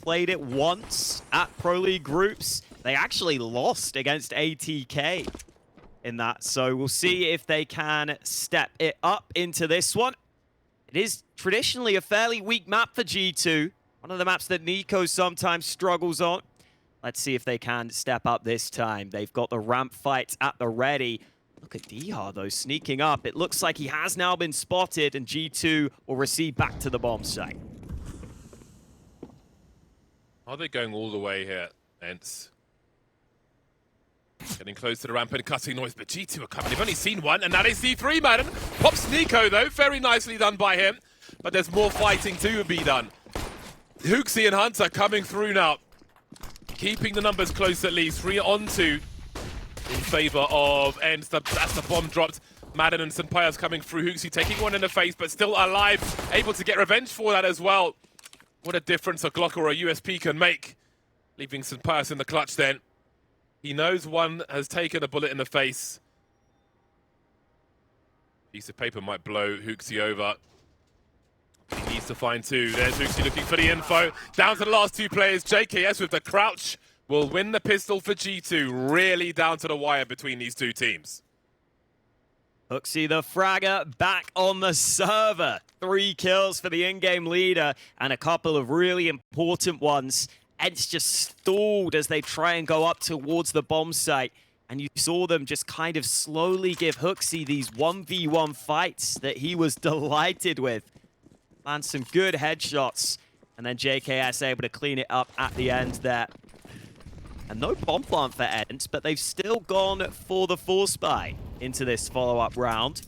played it once at Pro League groups. They actually lost against ATK in that, so we'll see if they can step it up into this one. It is traditionally a fairly weak map for G2, one of the maps that Nico sometimes struggles on. Let's see if they can step up this time. They've got the ramp fights at the ready. Look at Dihar, though, sneaking up. It looks like he has now been spotted, and G2 will recede back to the bomb site. Are they going all the way here, ENCE? Getting close to the ramp and cutting noise, but G2 are coming. They've only seen one, and now they see three, maden. Pops Nico, though. Very nicely done by him. But there's more fighting to be done. HooXi and Hunter coming through now. Keeping the numbers close at least. 3 on 2 in favor of ENCE. That's the bomb dropped. maden and Senpai's coming through. HooXi taking one in the face, but still alive. Able to get revenge for that as well. What a difference a Glock or a USP can make. Leaving Senpai in the clutch then. He knows one has taken a bullet in the face. Piece of paper might blow HooXi over. He needs to find two. There's HooXi looking for the info. Down to the last two players. JKS with the crouch will win the pistol for G2. Really down to the wire between these two teams. HooXi the fragger back on the server. 3 kills for the in-game leader and a couple of really important ones. ENCE just stalled as they try and go up towards the bomb site. And you saw them just kind of slowly give HooXi these 1v1 fights that he was delighted with. Land some good headshots. And then JKS able to clean it up at the end there. And no bomb plant for ENCE, but they've still gone for the force buy into this follow-up round.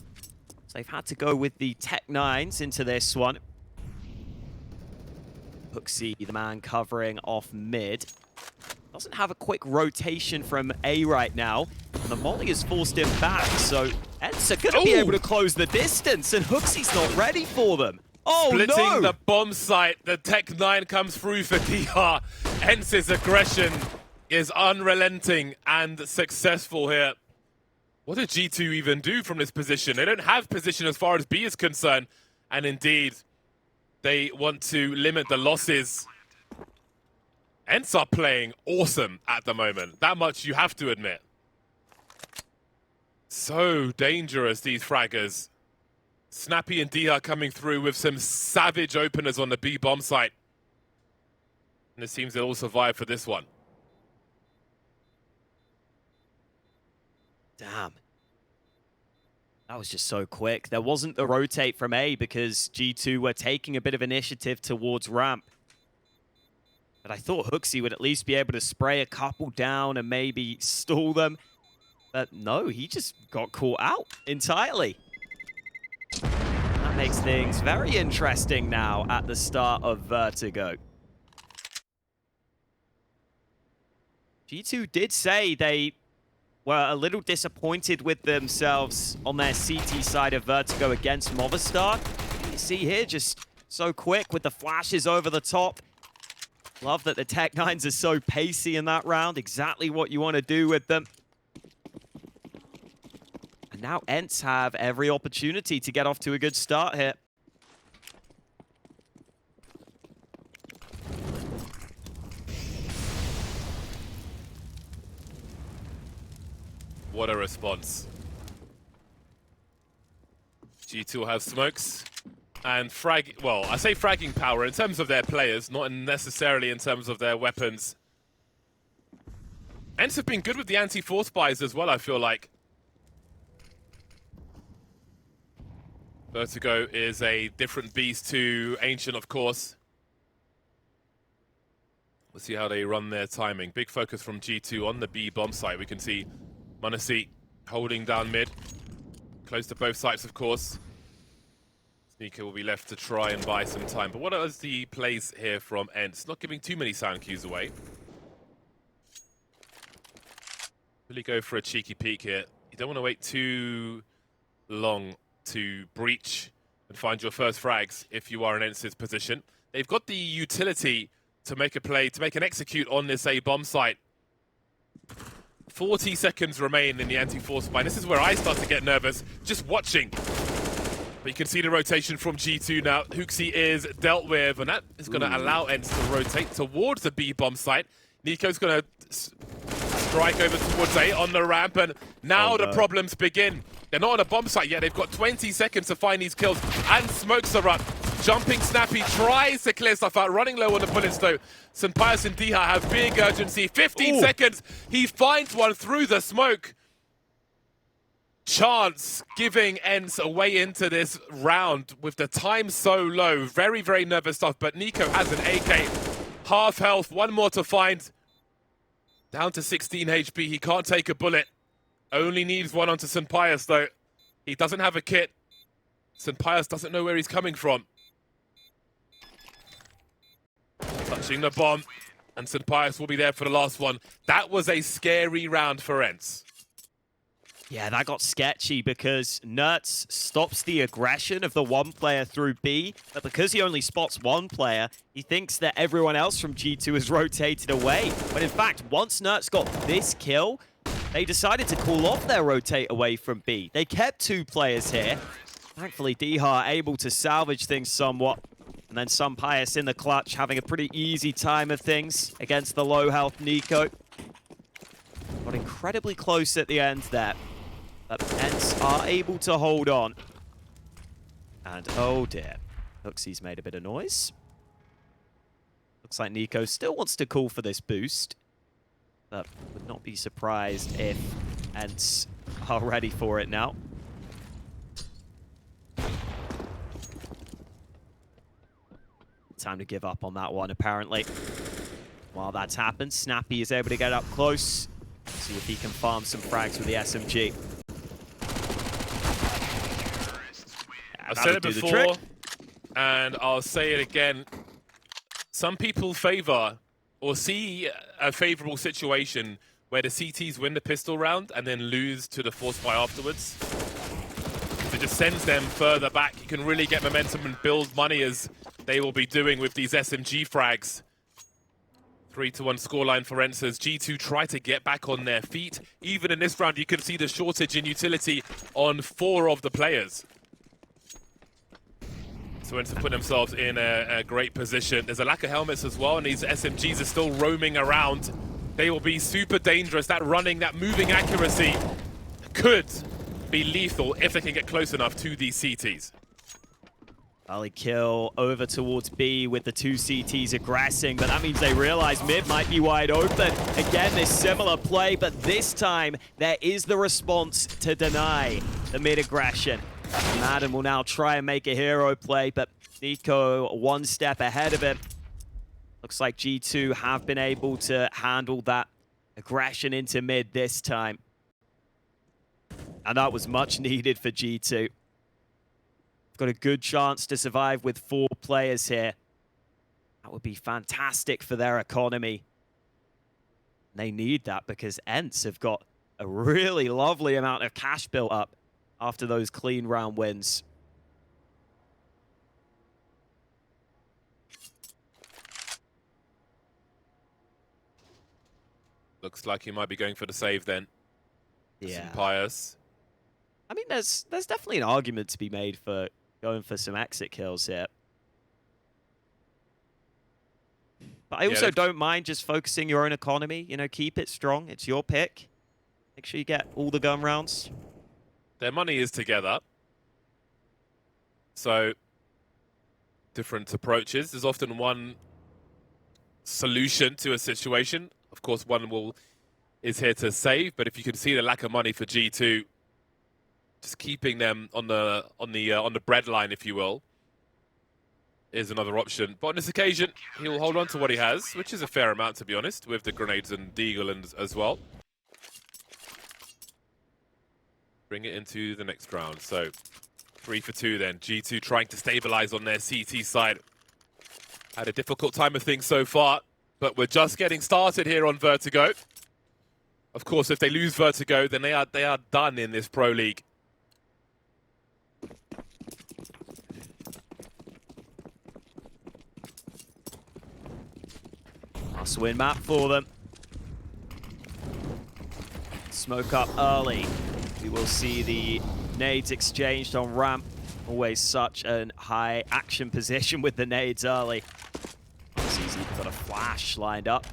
So they've had to go with the Tech 9s into this one. HooXi, the man covering off mid. Doesn't have a quick rotation from A right now. And the molly has forced him back, so ENCE are going to be able to close the distance, and HooXi's not ready for them. Oh, Splitting no! the bomb site. The Tech 9 comes through for DR. ENCE's aggression is unrelenting and successful here. What did G2 even do from this position? They don't have position as far as B is concerned. And indeed, they want to limit the losses. ENCE are playing awesome at the moment. That much you have to admit. So dangerous, these fraggers. Snappy and DR coming through with some savage openers on the B bomb site. And it seems they'll all survive for this one. Damn. That was just so quick. There wasn't the rotate from A because G2 were taking a bit of initiative towards ramp. But I thought HooXi would at least be able to spray a couple down and maybe stall them. But no, he just got caught out entirely. That makes things very interesting now at the start of Vertigo. G2 did say they were a little disappointed with themselves on their CT side of Vertigo against Movistar. You see here, just so quick with the flashes over the top. Love that the Tech 9s are so pacey in that round. Exactly what you want to do with them. And now ENCE have every opportunity to get off to a good start here. What a response. G2 will have smokes and frag. Well, I say fragging power in terms of their players, not necessarily in terms of their weapons. ENCE have been good with the anti-force buys as well, I feel like. Vertigo is a different beast to Ancient, of course. We'll see how they run their timing. Big focus from G2 on the B bomb site. We can see m0NESY holding down mid. Close to both sites, of course. Sneaker will be left to try and buy some time. But what are the plays here from ENCE? Not giving too many sound cues away. Really go for a cheeky peek here. You don't want to wait too long to breach and find your first frags if you are in ENCE's position. They've got the utility to make a play, to make an execute on this A bomb site. 40 seconds remain in the anti-force buy. This is where I start to get nervous, just watching. But you can see the rotation from G2 now. HooXi is dealt with, and that is going to allow ENCE to rotate towards the B bomb site. Nico's going to strike over towards A on the ramp, and now the problems begin. They're not on a bomb site yet. They've got 20 seconds to find these kills, and smokes are up. Jumping Snappy tries to clear stuff out, running low on the bullets though. Pius and Diha have big urgency. 15 seconds. He finds one through the smoke. Chance giving ENCE a way into this round with the time so low. Very, very nervous stuff, but Nico has an AK. Half health, one more to find. Down to 16 HP, he can't take a bullet. Only needs one onto Pius though. He doesn't have a kit. Pius doesn't know where he's coming from. Touching the bomb, and Pius will be there for the last one. That was a scary round for ENCE. Yeah, that got sketchy because Nertz stops the aggression of the one player through B, but because he only spots one player, he thinks that everyone else from G2 has rotated away. When in fact, once Nertz got this kill, they decided to call off their rotate away from B. They kept two players here. Thankfully, Diha able to salvage things somewhat. And then Pius in the clutch, having a pretty easy time of things against the low health Nico. Got incredibly close at the end there. But ENCE are able to hold on. And oh dear, HooXi's made a bit of noise. Looks like Nico still wants to call for this boost. But would not be surprised if ENCE are ready for it now. Time to give up on that one, apparently. While that's happened, Snappy is able to get up close. See if he can farm some frags with the SMG. I've said it before, and I'll say it again. Some people favor or see a favorable situation where the CTs win the pistol round and then lose to the force buy afterwards. It just sends them further back. You can really get momentum and build money as they will be doing with these SMG frags. 3-1 scoreline for ENCE as G2 try to get back on their feet. Even in this round, you can see the shortage in utility on 4 of the players. So ENCE put themselves in a great position. There's a lack of helmets as well, and these SMGs are still roaming around. They will be super dangerous. That running, that moving accuracy could be lethal if they can get close enough to these CTs. Early kill over towards B with the 2 CTs aggressing, but that means they realize mid might be wide open. Again, this similar play, but this time there is the response to deny the mid aggression. Maden will now try and make a hero play, but Nico 1 step ahead of him. Looks like G2 have been able to handle that aggression into mid this time. And that was much needed for G2. Got a good chance to survive with 4 players here. That would be fantastic for their economy. They need that because ENCE have got a really lovely amount of cash built up after those clean round wins. Looks like he might be going for the save then. Yeah. Pius. I mean, there's definitely an argument to be made for going for some exit kills here. But I also don't mind just focusing your own economy. You know, keep it strong. It's your pick. Make sure you get all the gun rounds. Their money is together. So, different approaches. There's often one solution to a situation. Of course, one is here to save, but if you can see the lack of money for G2, just keeping them on the bread line, if you will, is another option. But on this occasion, he will hold on to what he has, which is a fair amount, to be honest, with the grenades and deagle as well. Bring it into the next round. So 3 for 2 then. G2 trying to stabilize on their CT side. Had a difficult time of things so far, but we're just getting started here on Vertigo. Of course, if they lose Vertigo, then they are done in this Pro League. Must win map for them. Smoke up early. We will see the nades exchanged on ramp. Always such a high action position with the nades early. He's even got a flash lined up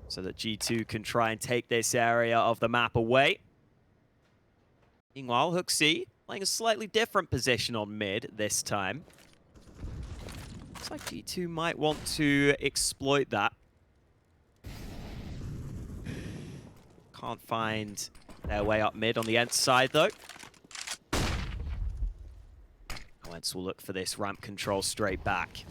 so that G2 can try and take this area of the map away. Meanwhile, HooXi playing a slightly different position on mid this time. Looks like G2 might want to exploit that. Can't find their way up mid on the ENCE side, though. ENCE will look for this ramp control straight back.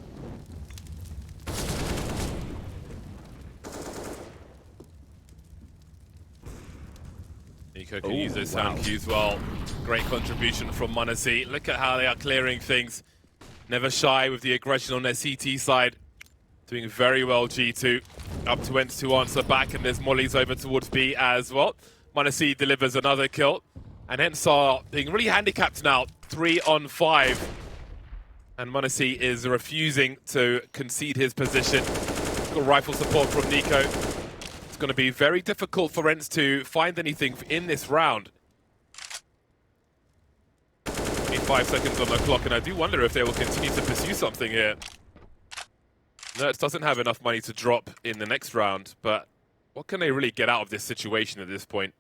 Nico can use those sound cues well. Great contribution from maden. Look at how they are clearing things. Never shy with the aggression on their CT side. Doing very well, G2. Up to ENCE to answer back, and there's mollies over towards B as well. maden delivers another kill. And ENCE are being really handicapped now, 3 on 5. And maden is refusing to concede his position. Got rifle support from Nico. It's going to be very difficult for ENCE to find anything in this round. 5 seconds on the clock, and I do wonder if they will continue to pursue something here. ENCE doesn't have enough money to drop in the next round, but what can they really get out of this situation at this point?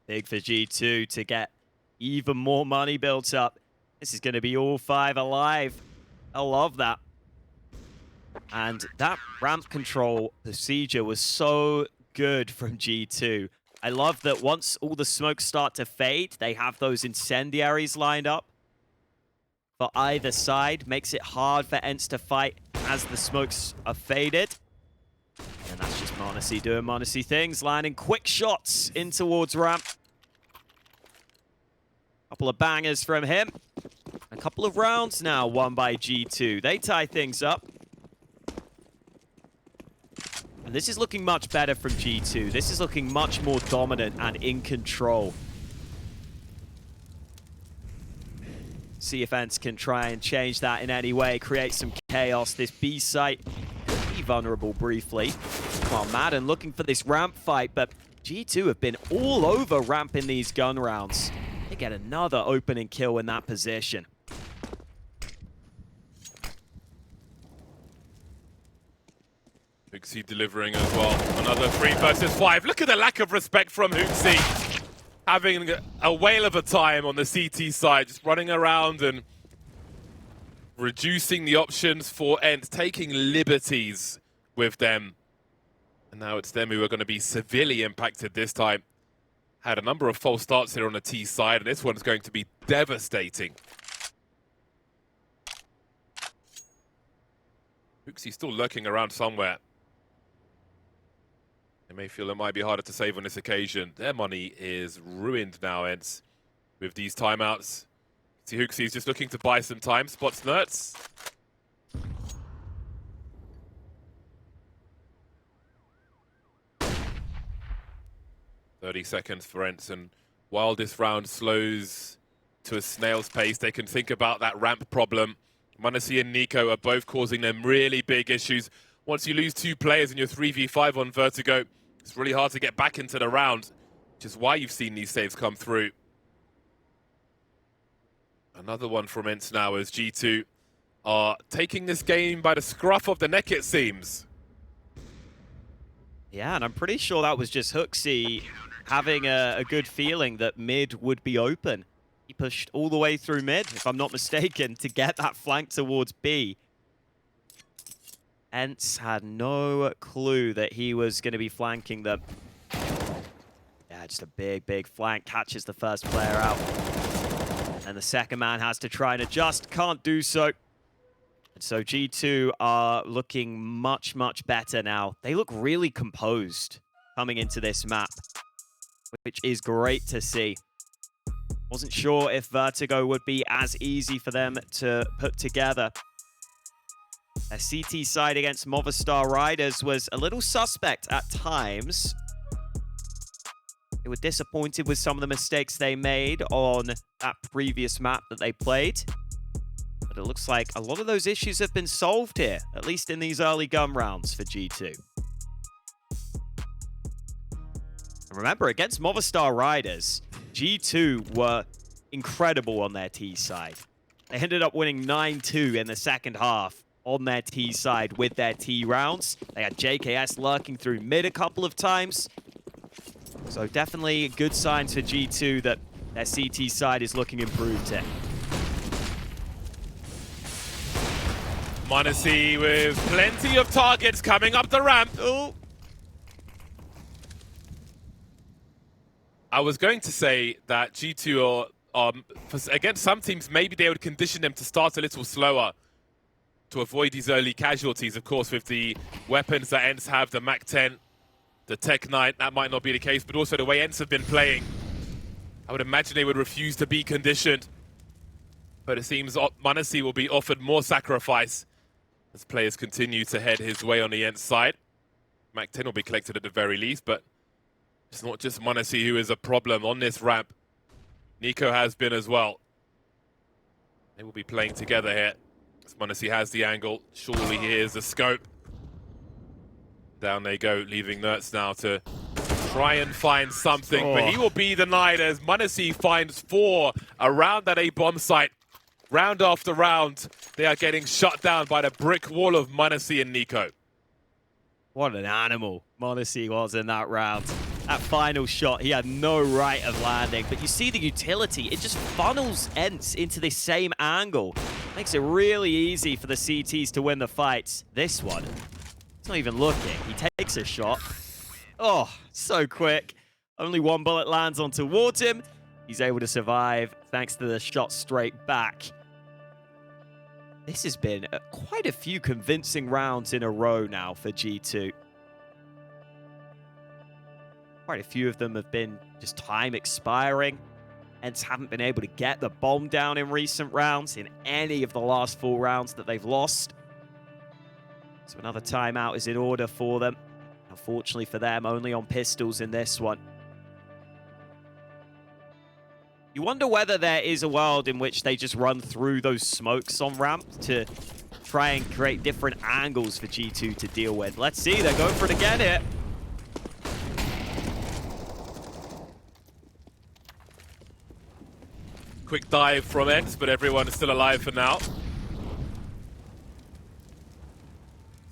Big for G2 to get even more money built up. This is going to be all 5 alive. I love that. And that ramp control procedure was so good from G2. I love that once all the smokes start to fade, they have those incendiaries lined up for either side. Makes it hard for ENCE to fight as the smokes are faded. And that's just maden doing maden things, landing quick shots in towards ramp. Couple of bangers from him. A couple of rounds now won by G2. They tie things up. And this is looking much better from G2. This is looking much more dominant and in control. See if ENCE can try and change that in any way, create some chaos. This B site could be vulnerable briefly. Well, maden looking for this ramp fight, but G2 have been all over ramp in these gun rounds. They get another opening kill in that position. HooXi delivering as well. Another 3 versus 5. Look at the lack of respect from HooXi. Having a whale of a time on the CT side, just running around and reducing the options for ENCE, taking liberties with them. And now it's them who are going to be severely impacted this time. Had a number of false starts here on the T side, and this one's going to be devastating. HooXi still lurking around somewhere. They may feel it might be harder to save on this occasion. Their money is ruined now, ENCE, with these timeouts. See, HooXi is just looking to buy some time. Spots ENCE. "30 seconds for ENCE, and while this round slows to a snail's pace, they can think about that ramp problem. maden and Nico are both causing them really big issues. Once you lose 2 players in your 3v5 on Vertigo, it's really hard to get back into the round, which is why you've seen these saves come through. Another one from ENCE now as G2 are taking this game by the scruff of the neck, it seems. Yeah, and I'm pretty sure that was just HooXi having a good feeling that mid would be open. He pushed all the way through mid, if I'm not mistaken, to get that flank towards B. ENCE had no clue that he was going to be flanking them. Yeah, just a big flank. Catches the first player out. And the second man has to try and adjust. Can't do so. And so G2 are looking much better now. They look really composed coming into this map, which is great to see. Wasn't sure if Vertigo would be as easy for them to put together. A CT side against Movistar Riders was a little suspect at times. They were disappointed with some of the mistakes they made on that previous map that they played. But it looks like a lot of those issues have been solved here, at least in these early gun rounds for G2. Remember, against Movistar Riders, G2 were incredible on their T side. They ended up winning 9-2 in the second half on their T side with their T rounds. They had JKS lurking through mid a couple of times. So definitely good signs for G2 that their CT side is looking improved here. m0NESY with plenty of targets coming up the ramp. Oh. I was going to say that G2 are, against some teams, maybe they would condition them to start a little slower to avoid these early casualties. Of course, with the weapons that ENCE have, the MAC-10, the Tech-9, that might not be the case, but also the way ENCE have been playing, I would imagine they would refuse to be conditioned. But it seems m0NESY will be offered more sacrifice as players continue to head his way on the ENCE side. MAC-10 will be collected at the very least, but it's not just m0NESY who is a problem on this ramp. NiKo has been as well. They will be playing together here. As m0NESY has the angle. Surely here's the scope. Down they go, leaving Nertz now to try and find something, but he will be denied as m0NESY finds 4 around that A-bomb site. Round after round, they are getting shut down by the brick wall of m0NESY and NiKo. What an animal m0NESY was in that round. That final shot, he had no right of landing, but you see the utility. It just funnels ENCE into the same angle. Makes it really easy for the CTs to win the fights. This one, he's not even looking. He takes a shot. Oh, so quick. Only one bullet lands on towards him. He's able to survive thanks to the shot straight back. This has been quite a few convincing rounds in a row now for G2. Quite a few of them have been just time expiring. ENCE haven't been able to get the bomb down in recent rounds in any of the last 4 rounds that they've lost. So another timeout is in order for them. Unfortunately for them, only on pistols in this one. You wonder whether there is a world in which they just run through those smokes on ramp to try and create different angles for G2 to deal with. Let's see, they're going for it again here. Quick dive from ENCE, but everyone is still alive for now.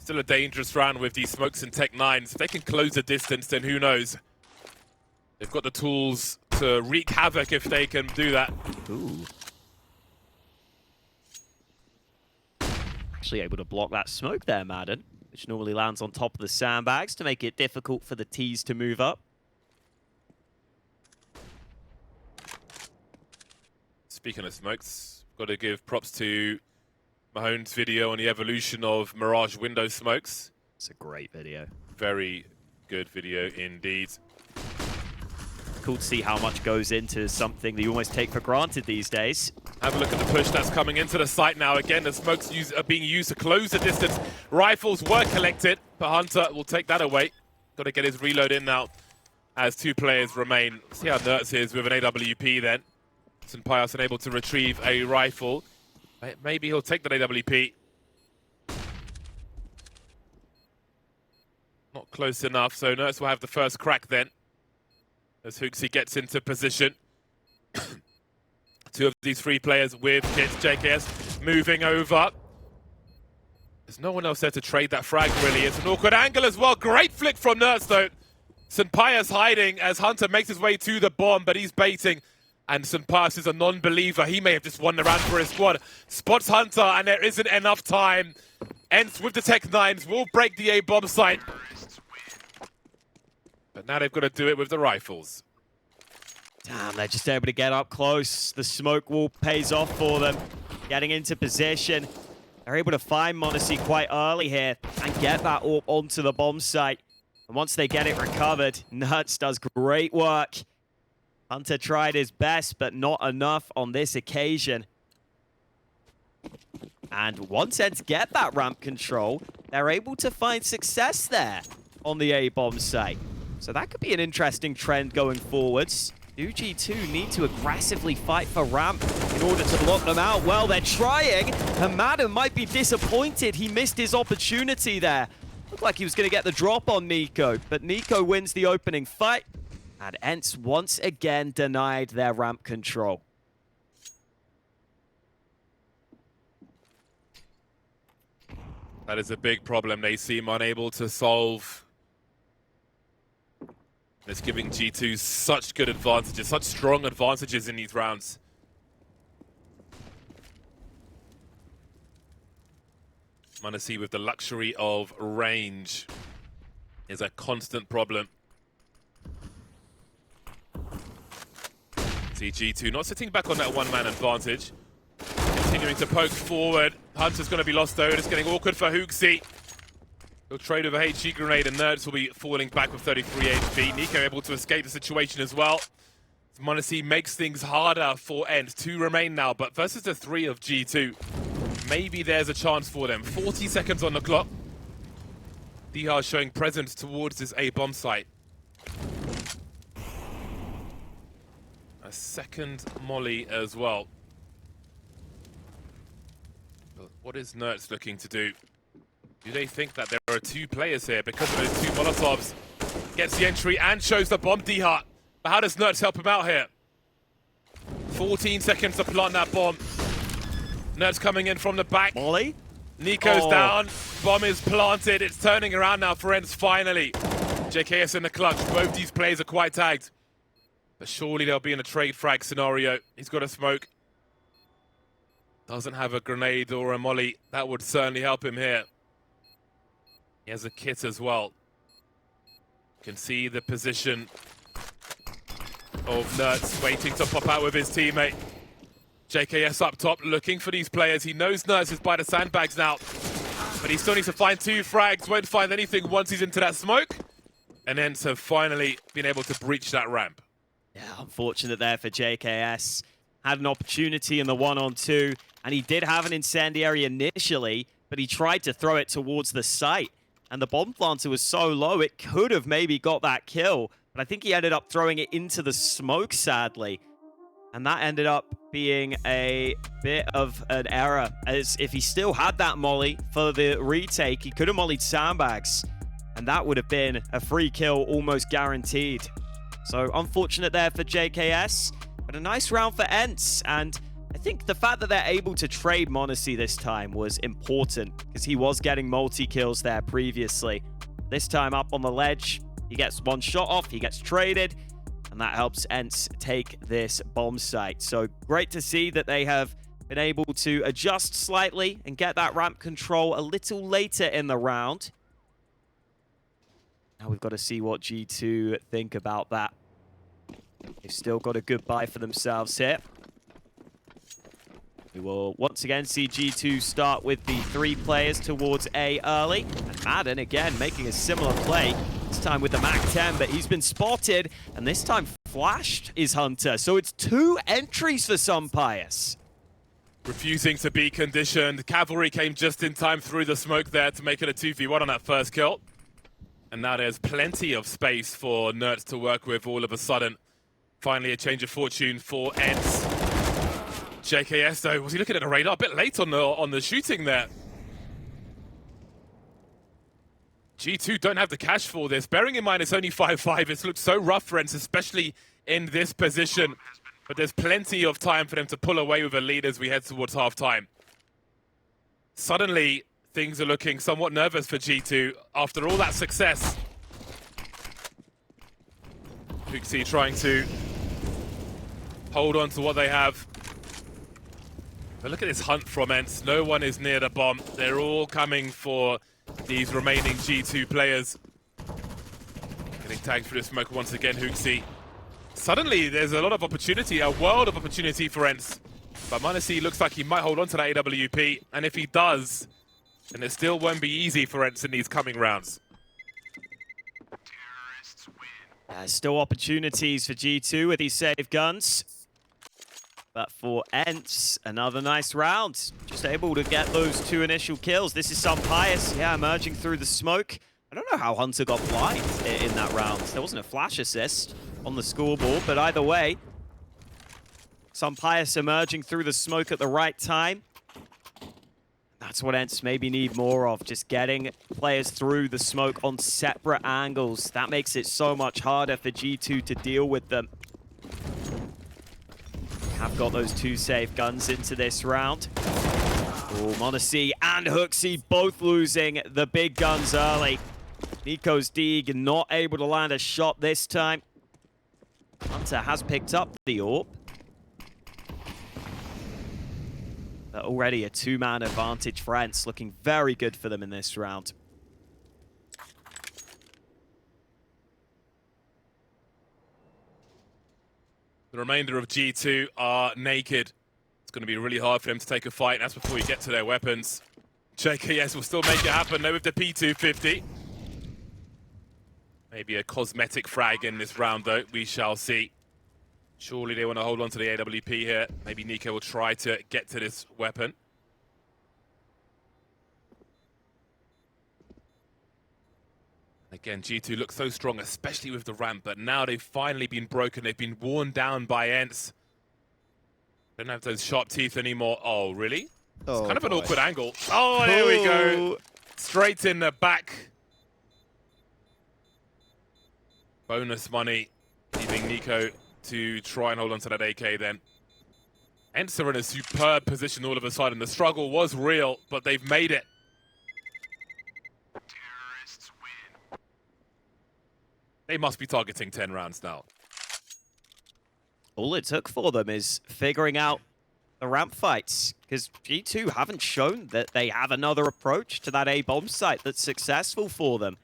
Still a dangerous round with these smokes and Tech-9s. If they can close the distance, then who knows? They've got the tools to wreak havoc if they can do that. Ooh. Actually able to block that smoke there, maden, which normally lands on top of the sandbags to make it difficult for the Ts to move up. Speaking of smokes, got to give props to Mahone's video on the evolution of Mirage window smokes. It's a great video. Very good video indeed. Cool to see how much goes into something that you almost take for granted these days. Have a look at the push that's coming into the site now. Again, the smokes are being used to close the distance. Rifles were collected, but Hunter will take that away. Got to get his reload in now as 2 players remain. See how Nertz is with an AWP then. Senpaios unable to retrieve a rifle. Maybe he'll take that AWP. Not close enough, so Nertz will have the first crack then. As HooXi gets into position. 2 of these 3 players with kits. JKS moving over. There's no one else there to trade that frag, really. It's an awkward angle as well. Great flick from Nertz, though. Senpaios hiding as Hunter makes his way to the bomb, but he's baiting. And Senpaios is a non-believer. He may have just won the round for his squad. Spots Hunter, and there isn't enough time. ENCE with the Tech-9s will break the A-bomb site. But now they've got to do it with the rifles. Damn, they're just able to get up close. The smoke wall pays off for them. Getting into position. They're able to find m0NESY quite early here and get that AWP onto the bomb site. And once they get it recovered, Nertz does great work. Hunter tried his best, but not enough on this occasion. And once ENCE get that ramp control, they're able to find success there on the A-bomb site. So that could be an interesting trend going forwards. Do G2 need to aggressively fight for ramp in order to block them out? Well, they're trying, and maden might be disappointed. He missed his opportunity there. Looked like he was going to get the drop on NiKo, but NiKo wins the opening fight. And ENCE once again denied their ramp control. That is a big problem they seem unable to solve. It's giving G2 such good advantages, such strong advantages in these rounds. m0NESY with the luxury of range is a constant problem. See G2 not sitting back on that one-man advantage. Continuing to poke forward. Hunter's going to be lost though. It's getting awkward for HooXi. He'll trade with a HG grenade and Nerds will be falling back with 33 HP. NiKo able to escape the situation as well. m0NESY makes things harder for ENCE. 2 remain now, but versus the 3 of G2, maybe there's a chance for them. 40 seconds on the clock. Dihar showing presence towards this A bomb site. A second molly as well. But what is Nerds looking to do? Do they think that there are 2 players here because of those 2 Molotovs? Gets the entry and shows the bomb, Dihar. But how does Nerds help him out here? 14 seconds to plant that bomb. Nerds coming in from the back. Molly? NiKo's down. Bomb is planted. It's turning around now for ENCE finally. JKS in the clutch. Both these players are quite tagged. But surely they'll be in a trade frag scenario. He's got a smoke. Doesn't have a grenade or a molly. That would certainly help him here. He has a kit as well. You can see the position of Nerds waiting to pop out with his teammate. JKS up top looking for these players. He knows Nerds is by the sandbags now. But he still needs to find 2 frags. Won't find anything once he's into that smoke. And ENCE have finally been able to breach that ramp. Yeah, unfortunate there for JKS. Had an opportunity in the 1-on-2, and he did have an incendiary initially, but he tried to throw it towards the site. And the bomb planter was so low, it could have maybe got that kill. But I think he ended up throwing it into the smoke, sadly. And that ended up being a bit of an error, as if he still had that molly for the retake, he could have mollied sandbags. And that would have been a free kill, almost guaranteed. So unfortunate there for JKS, but a nice round for ENCE. And I think the fact that they're able to trade m0NESY this time was important, because he was getting multi-kills there previously. This time up on the ledge, he gets 1 shot off, he gets traded, and that helps ENCE take this bomb site. So great to see that they have been able to adjust slightly and get that ramp control a little later in the round. Now we've got to see what G2 think about that. They've still got a good buy for themselves here. We will once again see G2 start with the 3 players towards A early. And maden, again, making a similar play. This time with the MAC-10, but he's been spotted. And this time flashed is Hunter. So it's 2 entries for Sunpius. Refusing to be conditioned. Cavalry came just in time through the smoke there to make it a 2v1 on that first kill. And now there's plenty of space for Nerds to work with all of a sudden. Finally, a change of fortune for ENCE. JKS, though, was he looking at the radar? A bit late on the shooting there. G2 don't have the cash for this. Bearing in mind it's only 5-5, it's looked so rough for ENCE, especially in this position. But there's plenty of time for them to pull away with a lead as we head towards half-time. Suddenly, things are looking somewhat nervous for G2 after all that success. HooXi trying to hold on to what they have. But look at this hunt from ENCE. No one is near the bomb. They're all coming for these remaining G2 players. Getting tagged through the smoke once again, HooXi. Suddenly, there's a lot of opportunity, a world of opportunity for ENCE. But m0NESY looks like he might hold on to that AWP. And if he does, then it still won't be easy for ENCE in these coming rounds. Still opportunities for G2 with these save guns. But for ENCE, another nice round. Just able to get those 2 initial kills. This is Sunpius, yeah, emerging through the smoke. I don't know how Hunter got blind in that round. There wasn't a flash assist on the scoreboard, but either way, Sunpius emerging through the smoke at the right time. That's That's what ENCE maybe need more of, just getting players through the smoke on separate angles. That makes it so much harder for G2 to deal with them. Have got those 2 safe guns into this round. Oh, m0NESY and HooXi both losing the big guns early. Nico's Deeg not able to land a shot this time. Hunter has picked up the AWP. But already a 2-man advantage for ENCE, looking very good for them in this round. The remainder of G2 are naked. It's going to be really hard for them to take a fight, and that's before you get to their weapons. JKS will still make it happen, though, with the P250. Maybe a cosmetic frag in this round, though. We shall see. Surely they want to hold on to the AWP here. Maybe Nico will try to get to this weapon. Again, G2 looks so strong, especially with the ramp, but now they've finally been broken. They've been worn down by ENCE. Don't have those sharp teeth anymore. Oh, really? Oh, it's kind of an boy. awkward angle. Oh, there we go. Straight in the back. Bonus money, leaving Nico to try and hold on to that AK then. ENCE are in a superb position all of a sudden. The struggle was real, but they've made it. Terrorists win. They must be targeting 10 rounds now. All it took for them is figuring out the ramp fights, because G2 haven't shown that they have another approach to that A-bomb site that's successful for them.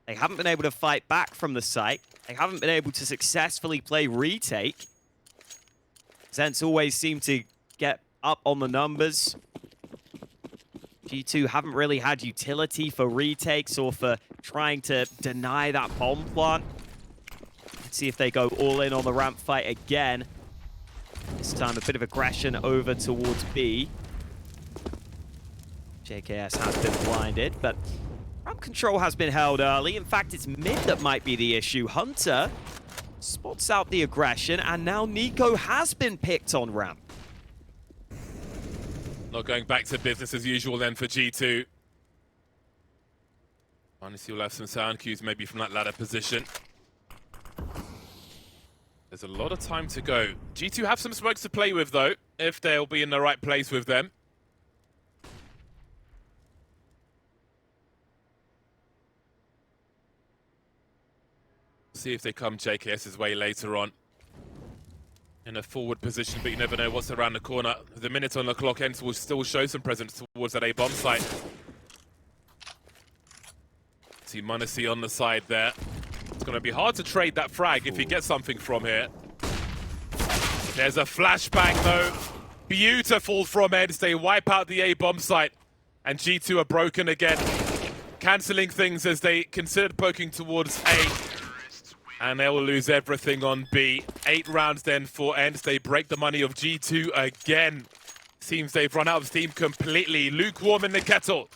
They haven't been able to fight back from the site. They haven't been able to successfully play retake. ENCE always seem to get up on the numbers. G2 haven't really had utility for retakes or for trying to deny that bomb plant. Let's see if they go all in on the ramp fight again. This time a bit of aggression over towards B. JKS has been blinded, but ramp control has been held early. In fact, it's mid that might be the issue. Hunter spots out the aggression, and now Nico has been picked on ramp. Not going back to business as usual then for G2. Honestly, we'll have some sound cues maybe from that ladder position. There's a lot of time to go. G2 have some smokes to play with, though, if they'll be in the right place with them. See if they come JKS's way later on. In a forward position, but you never know what's around the corner. The minute on the clock, ENCE will still show some presence towards that A-bomb site. See m0NESY on the side there. It's going to be hard to trade that frag if he gets something from here. There's a flashbang, though. Beautiful from ENCE. They wipe out the A-bomb site. And G2 are broken again. Cancelling things as they considered poking towards A. And they will lose everything on B. 8 rounds then for ENCE. They break the money of G2 again. Seems they've run out of steam completely. Lukewarm in the kettle.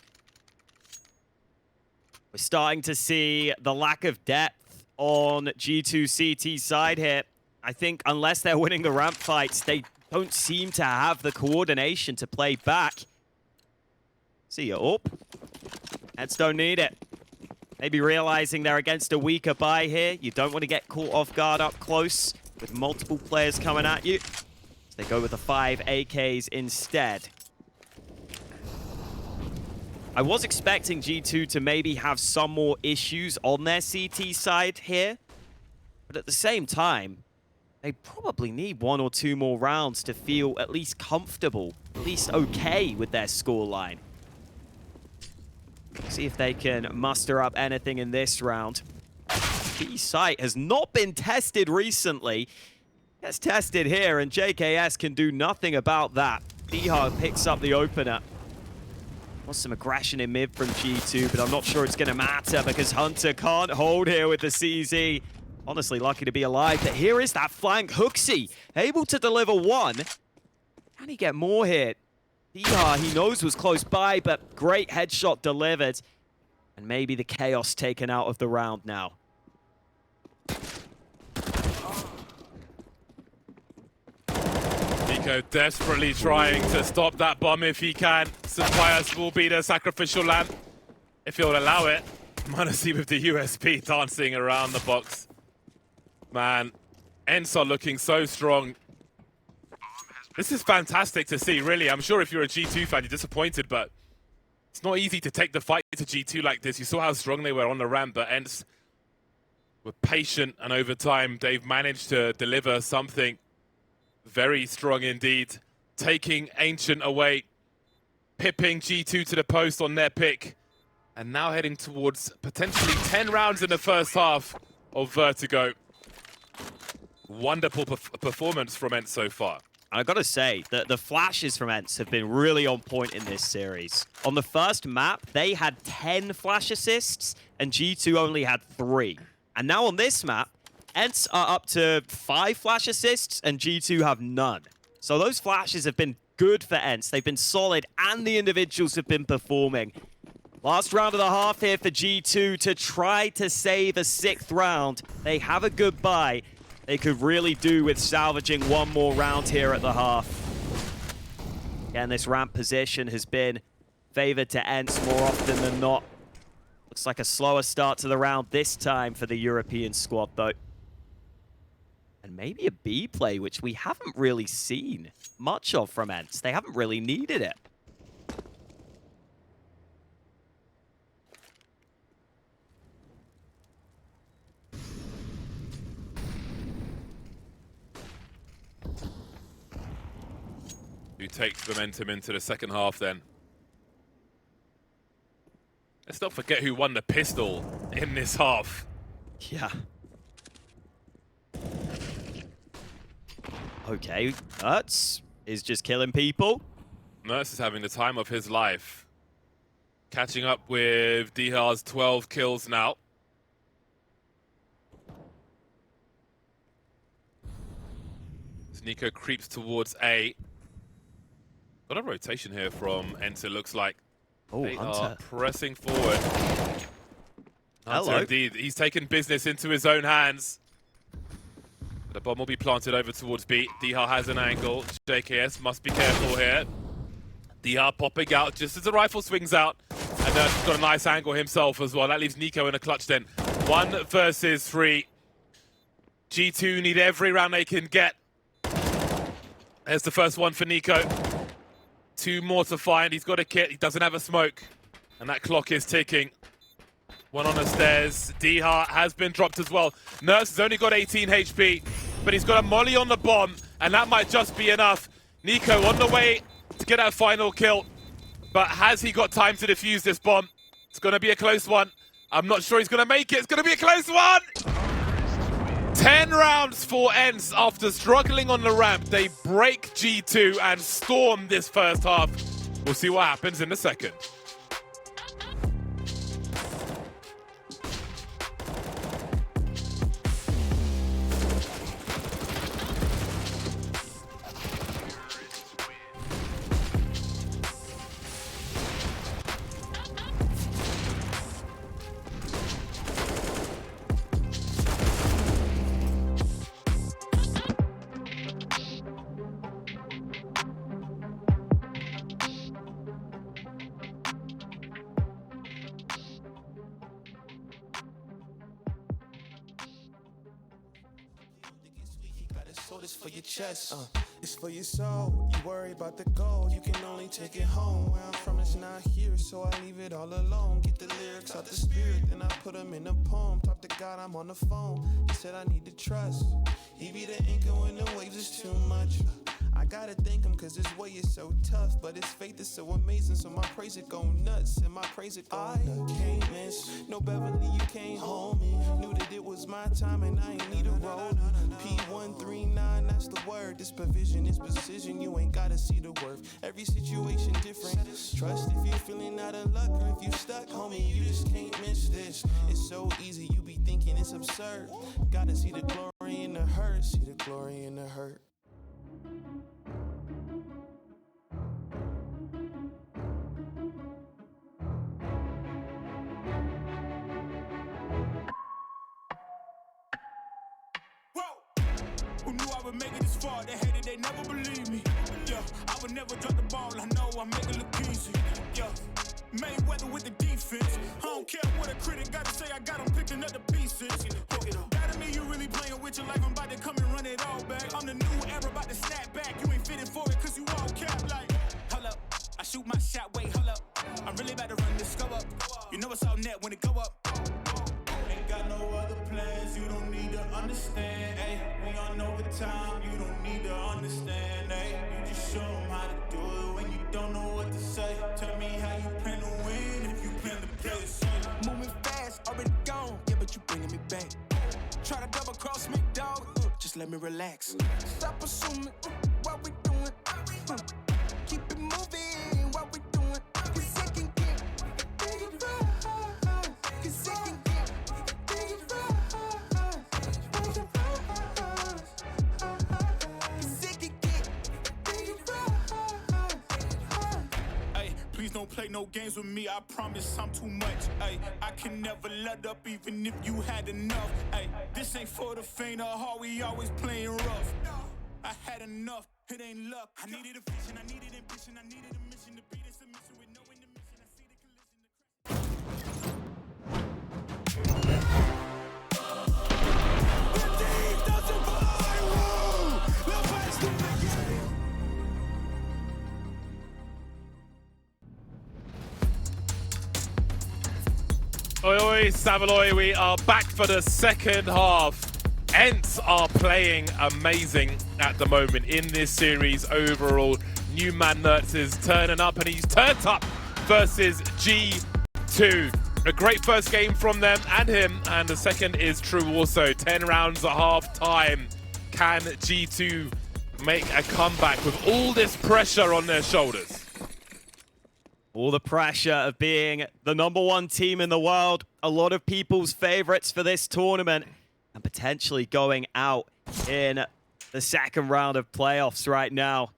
We're starting to see the lack of depth on G2 CT side here. I think unless they're winning the ramp fights, they don't seem to have the coordination to play back. See ya. Oh, ENCE don't need it. Maybe realizing they're against a weaker buy here. You don't want to get caught off guard up close with multiple players coming at you. So they go with the 5 AKs instead. I was expecting G2 to maybe have some more issues on their CT side here. But at the same time, they probably need 1 or 2 more rounds to feel at least comfortable, at least okay with their scoreline. See if they can muster up anything in this round. B site has not been tested recently. Gets tested here, and JKS can do nothing about that. Dihar picks up the opener. Was some aggression in mid from G2, but I'm not sure it's going to matter because Hunter can't hold here with the CZ. Honestly, lucky to be alive, but here is that flank. HooXi able to deliver 1. Can he get more here? Dihar, he knows was close by, but great headshot delivered. And maybe the chaos taken out of the round now. Nico desperately trying to stop that bomb if he can. Sampaias will be the sacrificial lamb if he'll allow it. m0NESY with the USP dancing around the box. Man, ENCE are looking so strong. This is fantastic to see, really. I'm sure if you're a G2 fan, you're disappointed, but it's not easy to take the fight to G2 like this. You saw how strong they were on the ramp, but ENCE were patient, and over time, they've managed to deliver something very strong indeed. Taking Ancient away, pipping G2 to the post on their pick, and now heading towards potentially 10 rounds in the first half of Vertigo. Wonderful performance from ENCE so far. I gotta say that the flashes from ENCE have been really on point in this series. On the first map, they had 10 flash assists, and G2 only had 3. And now on this map, ENCE are up to 5 flash assists, and G2 have none. So those flashes have been good for ENCE. They've been solid, and the individuals have been performing. Last round of the half here for G2 to try to save a 6th round. They have a good buy. They could really do with salvaging one more round here at the half. Again, this ramp position has been favored to ENCE more often than not. Looks like a slower start to the round this time for the European squad, though. And maybe a B play, which we haven't really seen much of from ENCE. They haven't really needed it. Who takes momentum into the second half then? Let's not forget who won the pistol in this half. Yeah. Okay, ENCE is just killing people. ENCE is having the time of his life. Catching up with Dihar's 12 kills now. As Nico creeps towards A. Got a rotation here from ENCE, it looks like. Oh, they Hunter. are pressing forward. Hello. Hunter, indeed. He's taken business into his own hands. The bomb will be planted over towards B. Dihar has an angle. JKS must be careful here. Dihar popping out just as the rifle swings out. And he's got a nice angle himself as well. That leaves Nico in a clutch then. 1 versus 3. G2 need every round they can get. There's the first one for Nico. 2 more to find. He's got a kit. He doesn't have a smoke. And that clock is ticking. 1 on the stairs. Dihar has been dropped as well. Nurse has only got 18 HP, but he's got a molly on the bomb, and that might just be enough. Nico on the way to get that final kill, but has he got time to defuse this bomb? It's going to be a close one. I'm not sure he's going to make it. It's going to be a close one! 10 rounds for ENCE after struggling on the ramp. They break G2 and storm this first half. We'll see what happens in the second. It's for your chest, it's for your soul. You worry about the goal, you can only take it home. Where I'm from, it's not here, so I leave it all alone. Get the lyrics out the spirit, then I put them in a poem. Talk to God, I'm on the phone. He said I need to trust. He be the anchor when the waves is too much. I gotta thank him cause his way is so tough, but his faith is so amazing, so my praise it go nuts, and my praise it go nuts. Can't miss, no Beverly, you can't hold me. Knew that it was my time and I ain't need a roll. P139, that's the word. This provision is precision, you ain't gotta see the worth. Every situation different. Trust if you're feeling out of luck or if you stuck, homie, you just can't miss this. It's so easy, you be thinking it's absurd. Gotta see the glory in the hurt, see the glory in the hurt. Who knew I would make it this far. They hated, they never believe me. Yeah, I would never drop the ball. I know I make it look easy. Yeah, Mayweather with the defense. I don't care what a critic gotta say. I got them picking up the pieces. That me, you really playing with your life. I'm about to come and run it all back. I'm the new era, about to snap back. You ain't fitting for it, cause you all cap like. Hold up, I shoot my shot, wait, hold up. I'm really about to run this go up. You know it's all net when it go up. Ain't got no other plans, you don't need to understand, ayy. We on overtime, you don't need to understand, ayy. You just show them how to do it when you don't know what to say. Tell me how you plan to win if you plan to play the same. Moving fast, already gone, yeah, but you bringing me back. Try to double cross me, dog, just let me relax. Stop assuming what we doing. Keep it moving, what we doing. Cause it can get dangerous. Cause it can get dangerous. Cause it can get dangerous. Ay, please don't play no games with me. I promise I'm too much. Ay, I can never let up even if you had enough. Ay, this ain't for the faint of heart. We always playing rough. I had enough. It ain't luck. I needed a vision, I needed ambition, I needed a mission to beat a submission with no intermission. I see the collision. Oi, oi, Savaloy, we are back for the second half. ENCE are playing amazing at the moment in this series overall. New man Nertz is turning up, and he's turned up versus G2. A great first game from them and him, and the second is true also. 10 rounds at half time. Can G2 make a comeback with all this pressure on their shoulders? All the pressure of being the #1 team in the world. A lot of people's favorites for this tournament. And potentially going out in the second round of playoffs right now.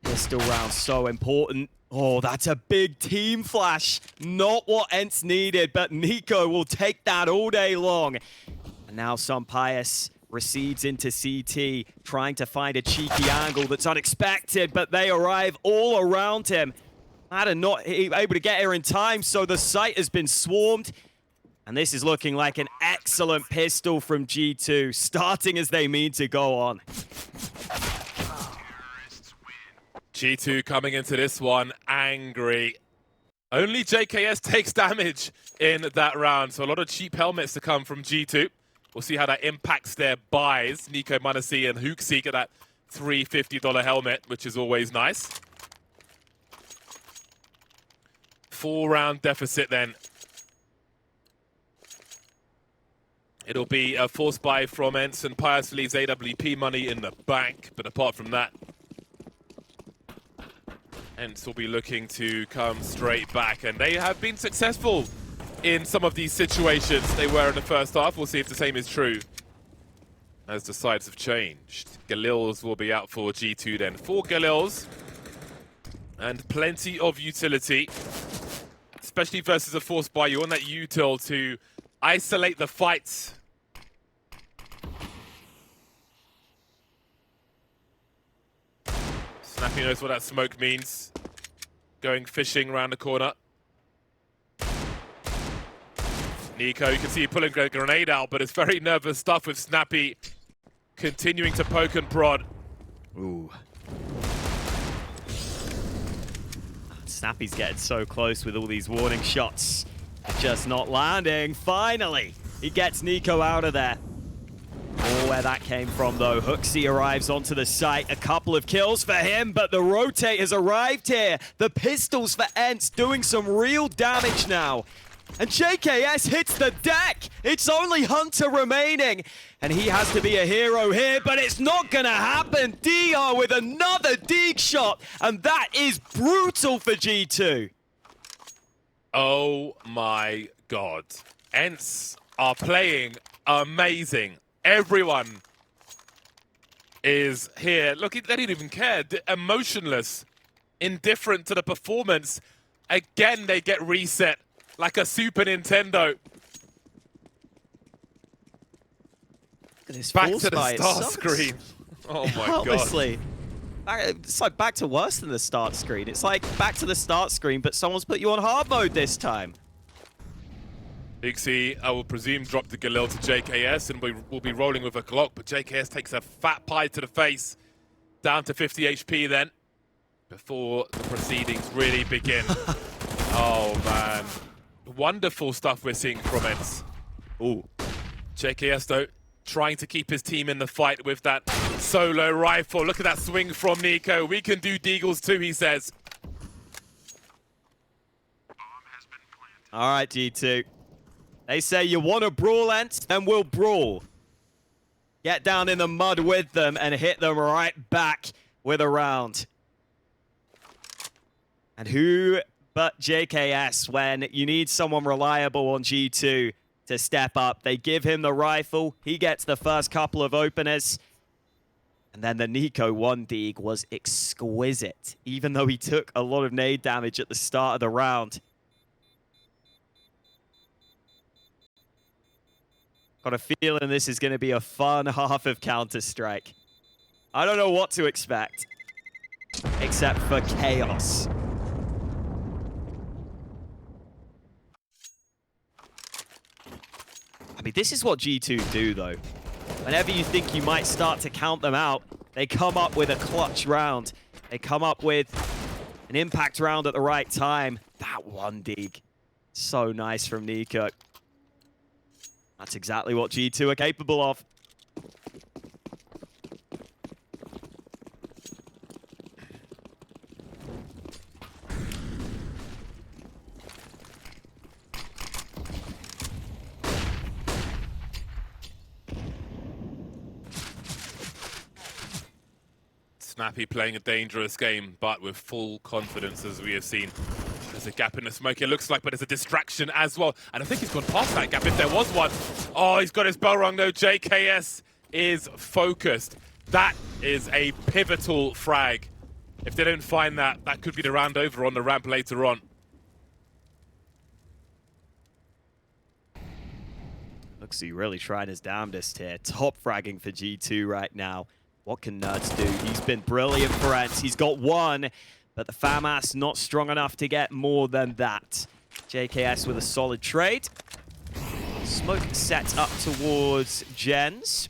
Pistol round so important. Oh, that's a big team flash. Not what ENCE needed, but Nico will take that all day long. And now Pius recedes into CT, trying to find a cheeky angle that's unexpected, but they arrive all around him. Maden not able to get here in time, so the site has been swarmed. And this is looking like an excellent pistol from G2, starting as they mean to go on. G2 coming into this one angry. Only JKS takes damage in that round, so a lot of cheap helmets to come from G2. We'll see how that impacts their buys. Nico, Manasi, and HooXi get that $350 helmet, which is always nice. 4-round deficit then. It'll be a forced buy from ENCE, and Pius leaves AWP money in the bank. But apart from that, ENCE will be looking to come straight back. And they have been successful in some of these situations they were in the first half. We'll see if the same is true as the sides have changed. Galils will be out for G2 then. 4 Galils and plenty of utility, especially versus a forced buy. You want that util to isolate the fights. Snappy knows what that smoke means. Going fishing around the corner. Nico, you can see he pulling a grenade out, but it's very nervous stuff with Snappy continuing to poke and prod. Ooh. Snappy's getting so close with all these warning shots. Just not landing. Finally, he gets Nico out of there. Oh, where that came from, though. HooXi arrives onto the site. A couple of kills for him, but the rotate has arrived here. The pistols for ENCE doing some real damage now. And JKS hits the deck. It's only Hunter remaining. And he has to be a hero here, but it's not going to happen. DR with another Deeg shot. And that is brutal for G2. Oh my god. ENCE are playing amazing. Everyone is here. Look, they didn't even care. Emotionless, indifferent to the performance. Again, they get reset like a Super Nintendo. Look at this Back full to the spy, start screen. Oh my god. Honestly. It's like back to worse than the start screen. It's like back to the start screen, but someone's put you on hard mode this time. HooXi, I will presume, dropped the Galil to JKS, and we will be rolling with a Glock, but JKS takes a fat pie to the face. Down to 50 HP then, before the proceedings really begin. Oh man. Wonderful stuff we're seeing from ENCE. Ooh. JKS though, trying to keep his team in the fight with that solo rifle. Look at that swing from Nico. We can do deagles too, he says. All right, G2. They say you want to brawl, ENCE, then we'll brawl. Get down in the mud with them and hit them right back with a round. And who but JKS, when you need someone reliable on G2 to step up, they give him the rifle. He gets the first couple of openers. And then the Nico 1 deeg was exquisite, even though he took a lot of nade damage at the start of the round. Got a feeling this is going to be a fun half of Counter-Strike. I don't know what to expect, except for chaos. I mean, this is what G2 do, though. Whenever you think you might start to count them out, they come up with a clutch round. They come up with an impact round at the right time. That 1 deeg. So nice from Nico. That's exactly what G2 are capable of. Snappy playing a dangerous game, but with full confidence, as we have seen. There's a gap in the smoke, it looks like, but there's a distraction as well. And I think he's gone past that gap if there was one. Oh, he's got his bell rung though. JKS is focused. That is a pivotal frag. If they don't find that, that could be the round over on the ramp later on. HooXi really trying his damnedest here. Top fragging for G2 right now. What can Nerds do? He's been brilliant for ENCE. He's got 1. But the FAMAS not strong enough to get more than that. JKS with a solid trade. Smoke set up towards Gens.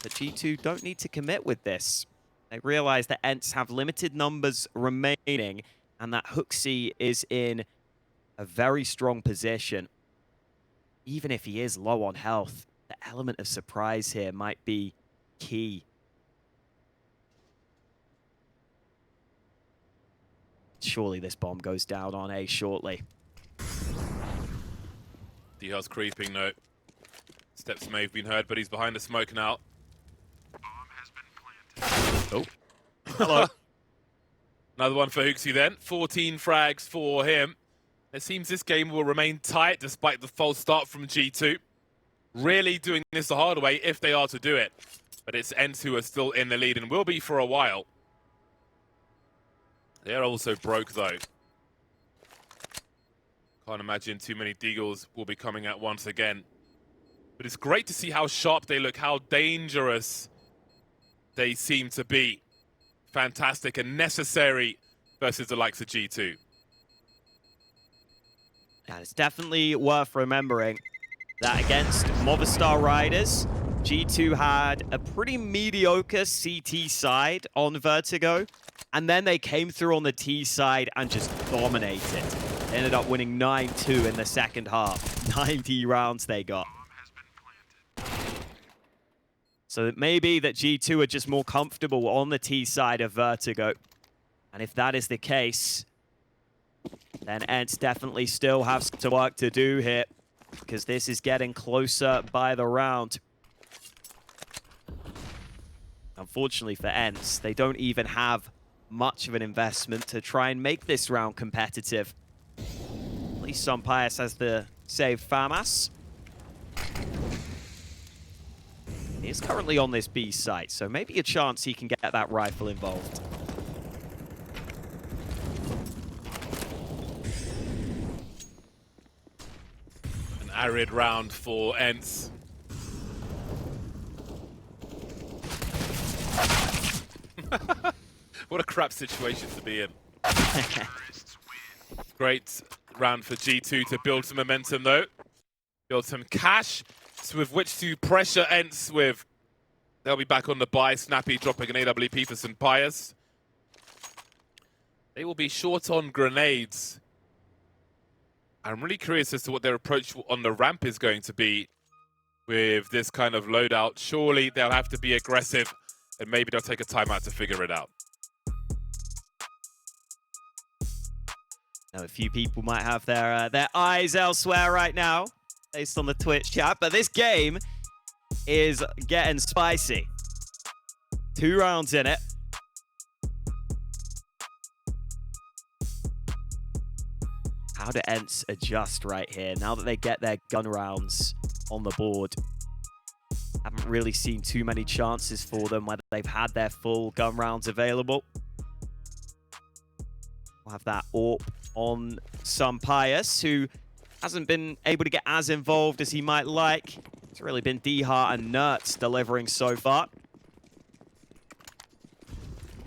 But G2 don't need to commit with this. They realize that ENCE have limited numbers remaining and that HooXi is in a very strong position. Even if he is low on health, the element of surprise here might be key. Surely this bomb goes down on A shortly. Diha's creeping though. Steps may have been heard, but he's behind the smoke now. Oh. Hello. Another one for HooXi then. 14 frags for him. It seems this game will remain tight despite the false start from G2. Really doing this the hard way if they are to do it. But it's ENCE who are still in the lead and will be for a while. They're also broke, though. Can't imagine too many deagles will be coming out once again. But it's great to see how sharp they look, how dangerous they seem to be. Fantastic and necessary versus the likes of G2. And it's definitely worth remembering that against Movistar Riders, G2 had a pretty mediocre CT side on Vertigo. And then they came through on the T side and just dominated. They ended up winning 9-2 in the second half. 90 rounds they got. So it may be that G2 are just more comfortable on the T side of Vertigo. And if that is the case, then ENCE definitely still have some work to do here, because this is getting closer by the round. Unfortunately for ENCE, they don't even have much of an investment to try and make this round competitive. At least Pius has the save FAMAS. He's currently on this B site, so maybe a chance he can get that rifle involved. An arid round for ENCE. What a crap situation to be in. Great round for G2 to build some momentum, though. Build some cash with which to pressure ENCE with. They'll be back on the buy. Snappy dropping an AWP for St. Pius. They will be short on grenades. I'm really curious as to what their approach on the ramp is going to be with this kind of loadout. Surely they'll have to be aggressive, and maybe they'll take a timeout to figure it out. Now, a few people might have their eyes elsewhere right now, based on the Twitch chat, but this game is getting spicy. 2 rounds in it. How do ENCE adjust right here now that they get their gun rounds on the board? Haven't really seen too many chances for them whether they've had their full gun rounds available. We'll have that AWP on St. Pius, who hasn't been able to get as involved as he might like. It's really been DHart and Nertz delivering so far.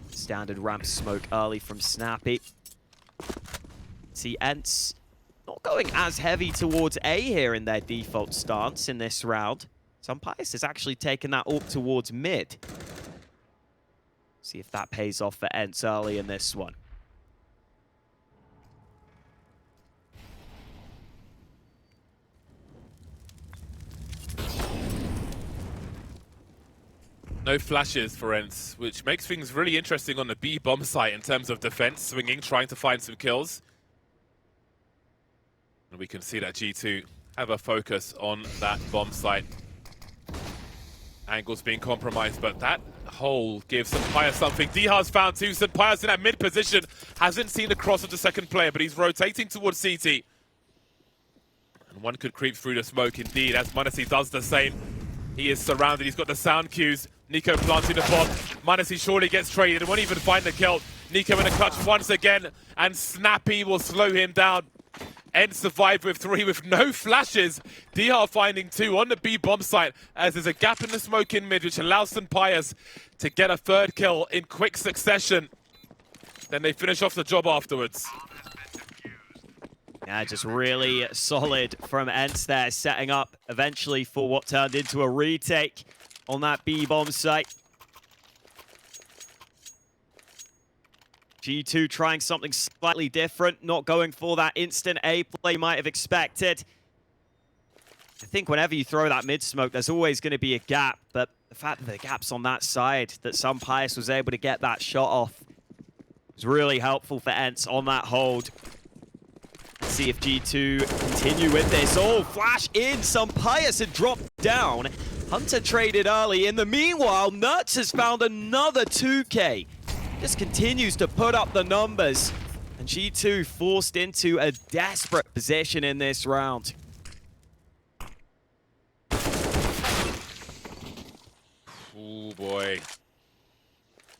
Standard ramp smoke early from Snappy. See ENCE not going as heavy towards A here in their default stance in this round. St. Pius has actually taken that AWP towards mid. See if that pays off for ENCE early in this one. No flashes for ENCE, which makes things really interesting on the B bomb site in terms of defense, swinging, trying to find some kills. And we can see that G2 have a focus on that bomb site. Angles being compromised, but that hole gives St. Pius something. DHart's found 2. St. Pius in that mid position. Hasn't seen the cross of the second player, but he's rotating towards CT. And one could creep through the smoke indeed, as maden does the same. He is surrounded. He's got the sound cues. Nico planting the bomb. maden surely gets traded and won't even find the kill. Nico in a clutch once again, and Snappy will slow him down. ENCE survived with 3 with no flashes. DHart finding 2 on the B bomb site, as there's a gap in the smoke in mid, which allows St. Pius to get a 3rd kill in quick succession. Then they finish off the job afterwards. Yeah, just really solid from ENCE there, setting up eventually for what turned into a retake on that B bomb site. G2 trying something slightly different, not going for that instant A play you might have expected. I think whenever you throw that mid smoke, there's always going to be a gap, but the fact that the gap's on that side, that St. Pius was able to get that shot off, was really helpful for ENCE on that hold. Let's see if G2 continue with this. Oh, flash in, St. Pius had dropped down. Hunter traded early. In the meanwhile, Nertz has found another 2K. Just continues to put up the numbers. And G2 forced into a desperate position in this round. Oh boy.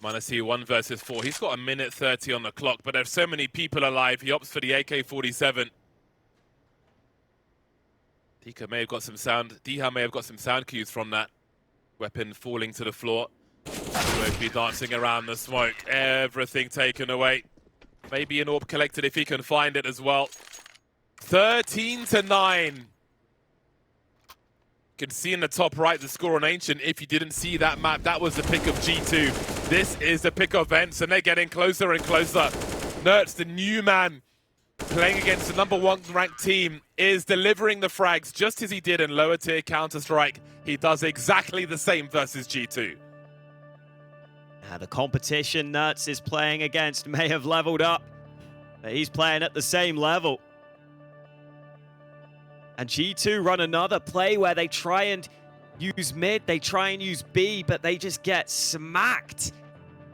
maden 1 versus 4. He's got 1:30 on the clock, but there's so many people alive. He opts for the AK-47. DHart may have got some sound cues from that weapon falling to the floor. Will be dancing around the smoke. Everything taken away. Maybe an AWP collected if he can find it as well. 13-9. You can see in the top right the score on Ancient. If you didn't see that map, that was the pick of G2. This is the pick of ENCE, and they're getting closer and closer. Nertz, the new man, playing against the #1 ranked team, is delivering the frags just as he did in lower tier Counter-Strike. He does exactly the same versus G2. The competition Nertz is playing against may have leveled up, but he's playing at the same level. And G2 run another play where they try and use mid, they try and use B, but they just get smacked.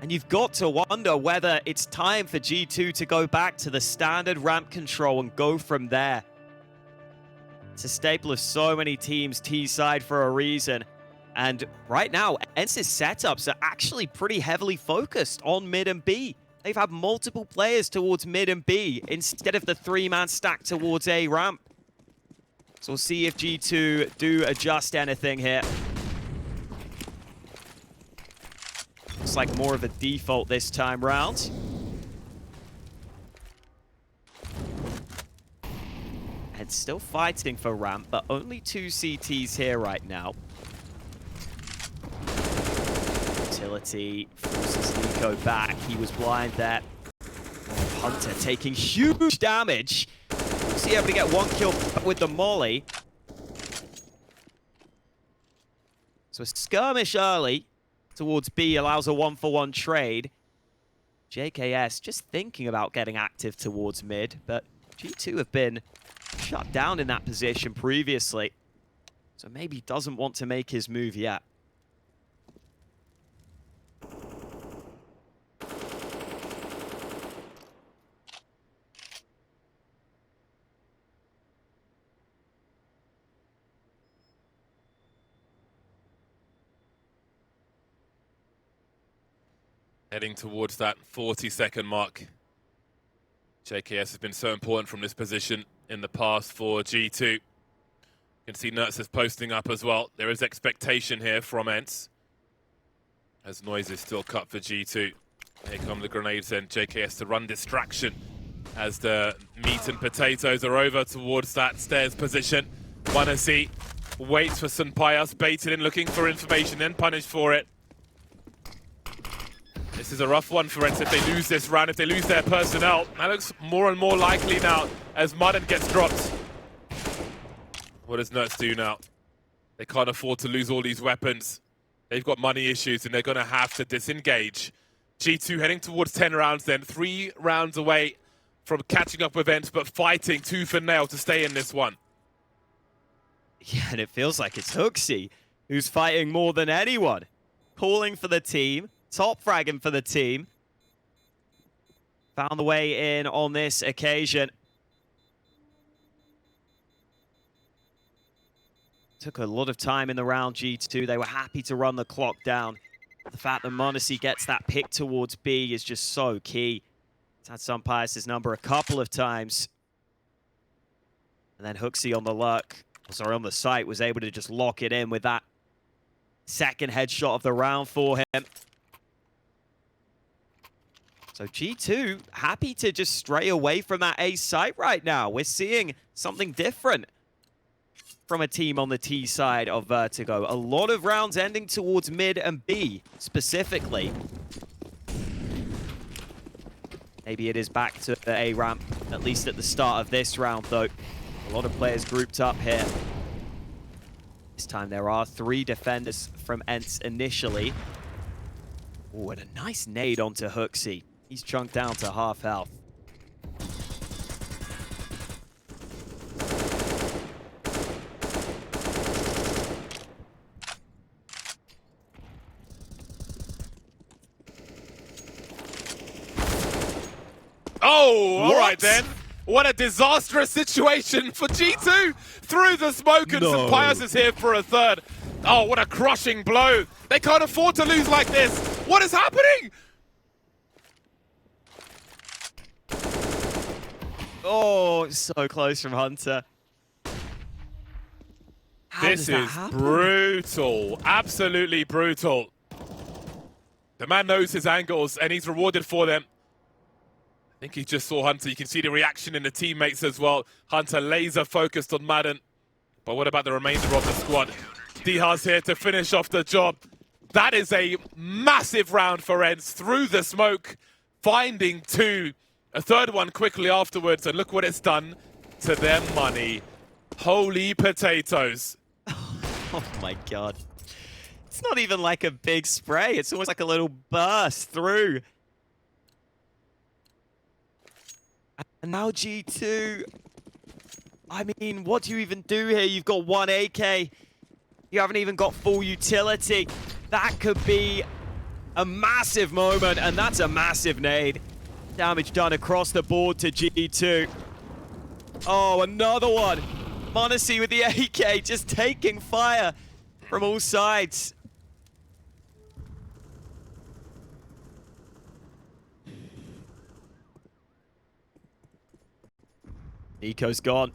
And you've got to wonder whether it's time for G2 to go back to the standard ramp control and go from there. It's a staple of so many teams T-side for a reason. And right now, ENCE's setups are actually pretty heavily focused on mid and B. They've had multiple players towards mid and B instead of the 3-man stack towards A ramp. So we'll see if G2 do adjust anything here. looks like more of a default this time round. And still fighting for ramp, but only 2 CTs here right now. Utility forces Nico back. He was blind there. Hunter taking huge damage. Was he able to get 1 kill with the molly? So a skirmish early towards B allows a 1-for-1 trade. JKS just thinking about getting active towards mid, but G2 have been shut down in that position previously. So maybe doesn't want to make his move yet. Heading towards that 40-second mark. JKS has been so important from this position in the past for G2. You can see ENCE is posting up as well. There is expectation here from ENCE. As noise is still cut for G2. Here come the grenades and JKS to run distraction as the meat and potatoes are over towards that stairs position. Wanasi waits for Sunpayas, baited in, looking for information, then punished for it. This is a rough one for ENCE if they lose this round, if they lose their personnel. That looks more and more likely now as maden gets dropped. What does ENCE do now? They can't afford to lose all these weapons. They've got money issues and they're going to have to disengage. G2 heading towards 10 rounds then, 3 rounds away from catching up with ENCE, but fighting tooth and nail to stay in this one. Yeah, and it feels like it's HooXi who's fighting more than anyone. Calling for the team. Top fragging for the team. Found the way in on this occasion. Took a lot of time in the round, G2. They were happy to run the clock down. The fact that Monesi gets that pick towards B is just so key. It's had Sunpayas' number a couple of times. And then HooXi on the lurk, sorry, on the site, was able to just lock it in with that second headshot of the round for him. So G2 happy to just stray away from that A site right now. We're seeing something different from a team on the T side of Vertigo. A lot of rounds ending towards mid and B specifically. Maybe it is back to the A ramp, at least at the start of this round though. A lot of players grouped up here. This time there are 3 defenders from ENCE initially. Oh, and a nice nade onto HooXi. He's chunked down to half health. Oh, all right then. What a disastrous situation for G2. Through the smoke and Sunpayas is here for a third. Oh, what a crushing blow. They can't afford to lose like this. What is happening? Oh, so close from Hunter. This is brutal. Absolutely brutal. The man knows his angles and he's rewarded for them. I think he just saw Hunter. You can see the reaction in the teammates as well. Hunter laser focused on maden. But what about the remainder of the squad? Diha's here to finish off the job. That is a massive round for ENCE through the smoke, finding 2. A third one quickly afterwards, and look what it's done to their money. Holy potatoes. Oh my god. It's not even like a big spray. It's almost like a little burst through. And now G2. I mean, what do you even do here? You've got 1 AK. You haven't even got full utility. That could be a massive moment, and that's a massive nade. Damage done across the board to G2. Oh, another one. Monesi with the AK just taking fire from all sides. Nico's gone.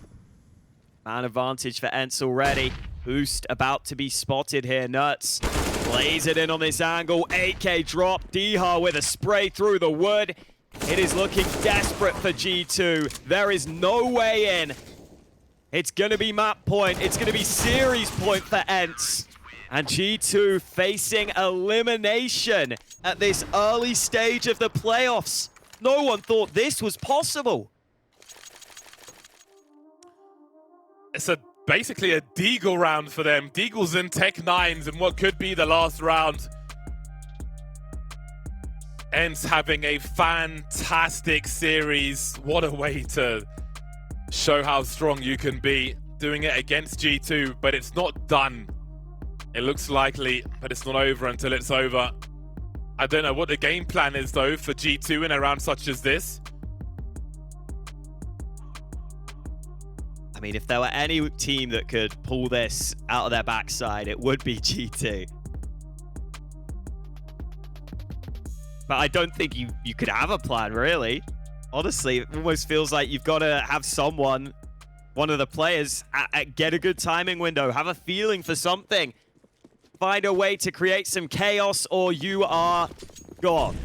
Man advantage for ENCE already. Boost about to be spotted here. Nuts Plays it in on this angle. 8K drop. Diha with a spray through the wood. It is looking desperate for G2. There is no way in. It's going to be map point. It's going to be series point for ENCE. And G2 facing elimination at this early stage of the playoffs. No one thought this was possible. It's basically a Deagle round for them. Deagles and Tech 9s in what could be the last round. ENCE having a fantastic series. What a way to show how strong you can be. Doing it against G2, but it's not done. It looks likely, but it's not over until it's over. I don't know what the game plan is, though, for G2 in a round such as this. I mean, if there were any team that could pull this out of their backside, it would be G2. But I don't think you could have a plan, really. Honestly, it almost feels like you've got to have someone, one of the players, get a good timing window, have a feeling for something. Find a way to create some chaos, or you are gone.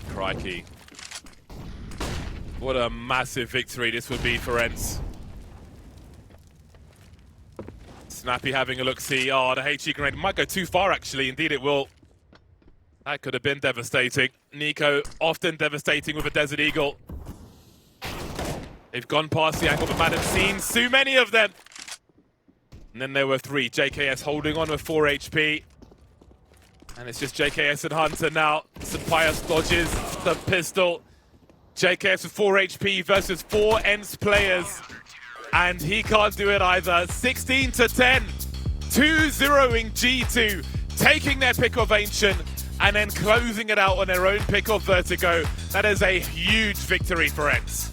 Crikey. What a massive victory this would be for ENCE. Snappy having a look-see. Oh, the HooXi grenade might go too far, actually. Indeed, it will. That could have been devastating. Nico often devastating with a Desert Eagle. They've gone past the angle, but maden's seen too many of them. And then there were 3. JKS holding on with 4 HP. And it's just JKS and Hunter now. Sapias dodges the pistol. JKS with 4 HP versus 4 ENCE players. And he can't do it either. 16 to 10. 2-0ing G2. Taking their pick of Ancient and then closing it out on their own pick of Vertigo. That is a huge victory for ENCE.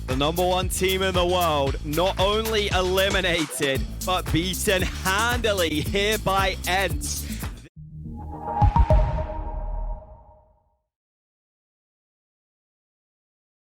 The #1 team in the world, not only eliminated, but beaten handily here by ENCE.